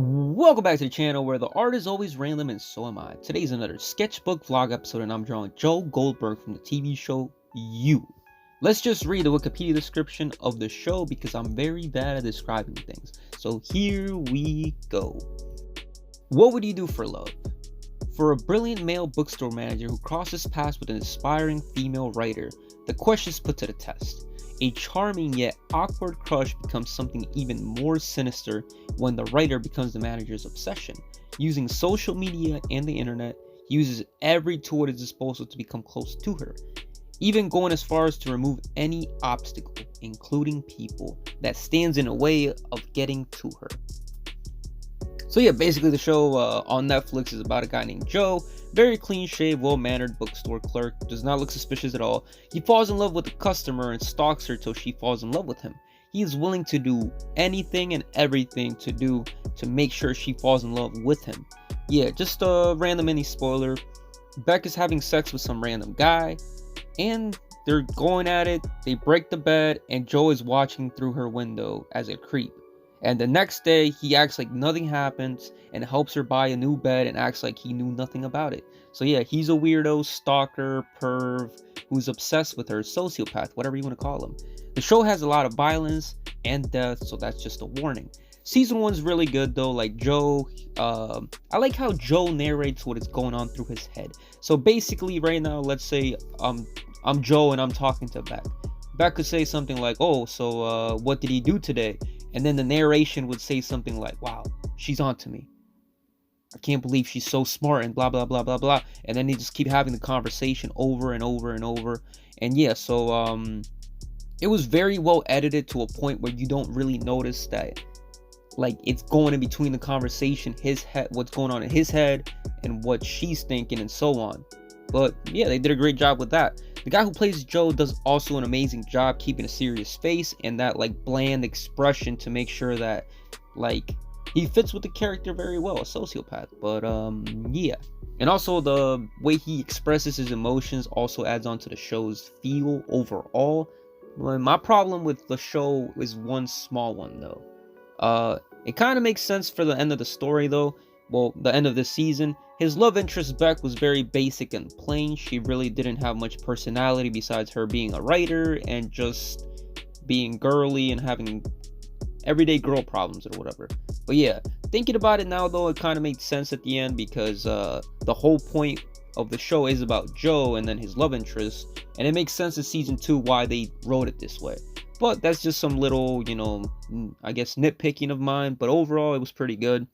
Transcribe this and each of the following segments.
Welcome back to the channel where the art is always random and so am I. Today's another sketchbook vlog episode and I'm drawing Joe Goldberg from the TV show You. Let's just read the Wikipedia description of the show because I'm very bad at describing things. So here we go. What would you do for love? For a brilliant male bookstore manager who crosses paths with an inspiring female writer, the question is put to the test. A charming yet awkward crush becomes something even more sinister when the writer becomes the manager's obsession. Using social media and the internet, he uses every tool at his disposal to become close to her, even going as far as to remove any obstacle, including people, that stands in the way of getting to her. So yeah, basically the show on Netflix is about a guy named Joe, very clean-shaved, well-mannered bookstore clerk, does not look suspicious at all. He falls in love with a customer and stalks her till she falls in love with him. He is willing to do anything and everything to make sure she falls in love with him. Yeah, just a random mini spoiler. Beck is having sex with some random guy, and they're going at it, they break the bed, and Joe is watching through her window as a creep. And the next day, he acts like nothing happens and helps her buy a new bed and acts like he knew nothing about it. So yeah, he's a weirdo, stalker, perv, who's obsessed with her, sociopath, whatever you want to call him. The show has a lot of violence and death, so that's just a warning. Season 1's really good though, like Joe, I like how Joe narrates what is going on through his head. So basically right now, let's say I'm Joe and I'm talking to Beck. Beck could say something like, oh, so what did he do today? And then the narration would say something like, wow, she's onto me. I can't believe she's so smart and blah, blah, blah, blah, blah. And then they just keep having the conversation over and over and over. And yeah, so it was very well edited to a point where you don't really notice that, like, it's going in between the conversation, his head, what's going on in his head and what she's thinking and so on. But yeah, they did a great job with that. The guy who plays Joe does also an amazing job keeping a serious face and that like bland expression to make sure that like he fits with the character very well, a sociopath. But yeah, and also the way he expresses his emotions also adds on to the show's feel overall. My problem with the show is one small one though. It kind of makes sense for the end of the story though. Well, the end of the season. His love interest Beck was very basic and plain. She really didn't have much personality besides her being a writer and just being girly and having everyday girl problems or whatever. But yeah, thinking about it now though, it kind of made sense at the end because the whole point of the show is about Joe and then his love interest. And it makes sense in season 2 why they wrote it this way. But that's just some little, you know, I guess nitpicking of mine. But overall, it was pretty good.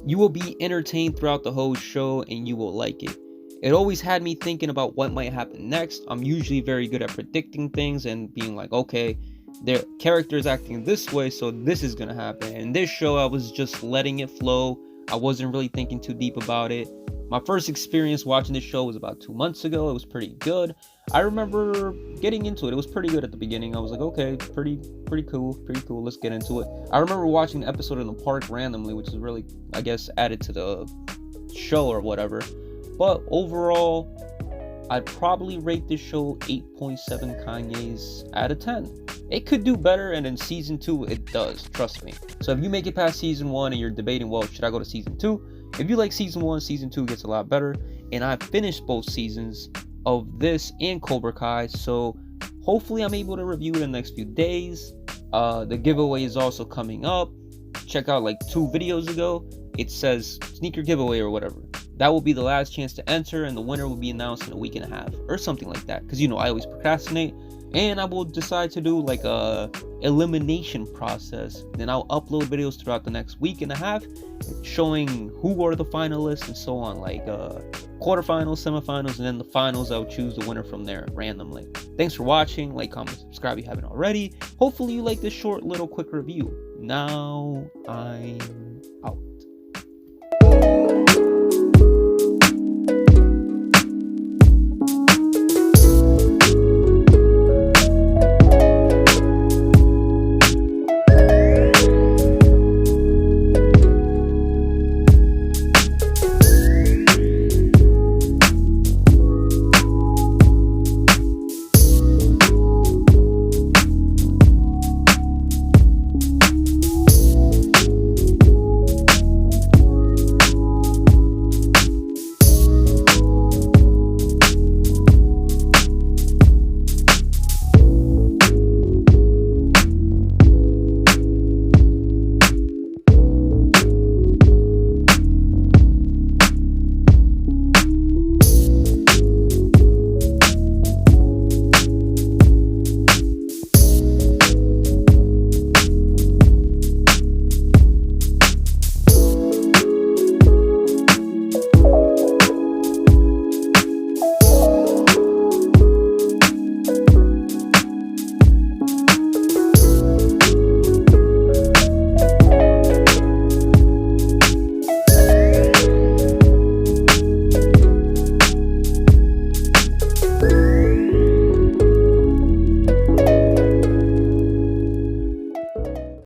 You will be entertained throughout the whole show and you will like it. It always had me thinking about what might happen next. I'm usually very good at predicting things and being like, okay, their character is acting this way, so this is gonna happen. In this show, I was just letting it flow. I wasn't really thinking too deep about it. My first experience watching this show was about 2 months ago. It was pretty good. I remember getting into it. It was pretty good at the beginning. I was like, okay, pretty cool. Let's get into it. I remember watching an episode in the park randomly, which is really, I guess, added to the show or whatever. But overall, I'd probably rate this show 8.7 Kanye's out of 10. It could do better, and in season 2, it does. Trust me. So if you make it past season 1 and you're debating, well, should I go to season 2? If you like season 1, season 2 gets a lot better. And I finished both seasons of this and Cobra Kai, so hopefully I'm able to review it in the next few days. The giveaway is also coming up. Check out like 2 videos ago. It says sneaker giveaway or whatever. That will be the last chance to enter, and the winner will be announced in a week and a half or something like that. Because you know I always procrastinate. And I will decide to do like a elimination process. Then I'll upload videos throughout the next week and a half showing who are the finalists and so on, like quarterfinals, semifinals, and then the finals. I'll choose the winner from there randomly. Thanks for watching. Like, comment, subscribe if you haven't already. Hopefully you like this short little quick review. Now I'm out.